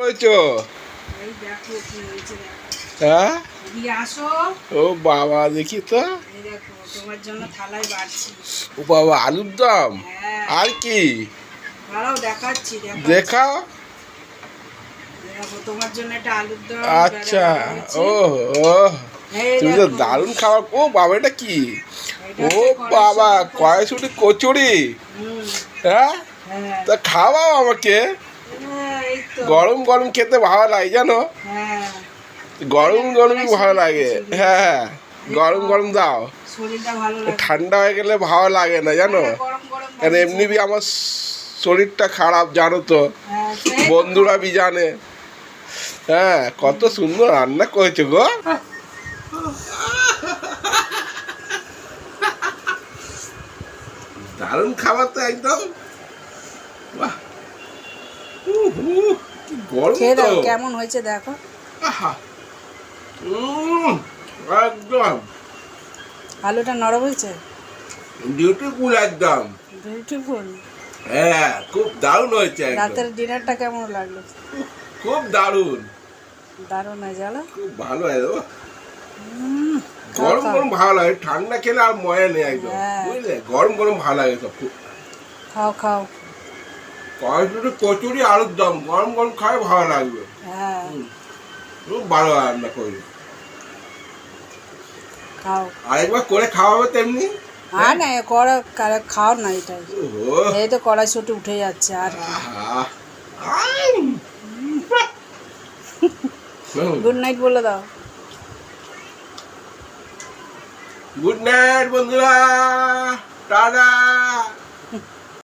করেছো? এই দেখো কি হয়েছে দেখো। হ্যাঁ, এদিকে আসো। ও বাবা দেখি তো। এই দেখো তোমার জন্য থালায় বাড়ছি। ও বাবা আলুর দম, হ্যাঁ আর কি? দাঁড়াও দেখাচ্ছি দেখাচ্ছি। দেখাও। দেখো তোমার জন্য একটা আলুর দম আচ্ছা, করেছি। ও ও এই তুমি তো দেখো দারুণ খাবার। ও বাবা এটা কি? এটা ও হচ্ছে বাবা কড়াইশুঁটির কড়াইশুঁটি কচুরি। হুম হ্যাঁ, হ্যাঁ তা খাওয়াও আমাকে। হ্যাঁ, এই তো গরম গরম খেতে ভালো লাগে জানো, হ্যাঁ গরম গরমই ভালো লাগে। কড়াইশুঁটি হ্যাঁ, গরম গরম দাও, শরীরটা ভালো লাগে। ঠান্ডা হয়ে গেলে ভালো লাগে না জানো। হ্যাঁ, গরম গরম কারণ এমনি বি আমার শরীরটা খারাপ জানো তো, হ্যাঁ, সেই তো বন্ধুরা বি জানে। হ্যাঁ, কত সুন্দর রান্না করেছো গো। দারুণ খাবার তো একদম। বাহ, কি গরম খেয়ে তো। দেখো কেমন হয়েছে দেখো। আহা, একদম আলুটা নরম হয়েছে বিউটিফুল একদম। বিউটিফুল। হ্যাঁ, খুব দারুণ হয়েছে একদম, রাতের ডিনারটা কেমন লাগলো? খুব দারুণ, দারুণ হয়ে গেল। খুব ভালো হয় গো। খাও, গরম খাও। গরম ভালো লাগে, ঠান্ডা খেলে আর মজা নেই একদম, হ্যাঁ। বুঝলে। গরম গরম ভালো লাগে সব খুব। খাও খাও। কড়াইশুঁটি কচুরি আলুর দম গরম গরম খাই ভালো লাগবে। হ্যাঁ খুব ভালো রান্না করি। খাও। আরেকবার করে খাওয়াবে তেমনি। আর না খাও না এটাই। ওহো, এই তো কড়াইশুঁটি উঠে যাচ্ছে আর কি। আহা, গুড নাইট বলে দাও। গুড নাইট বন্ধুরা, টাটা।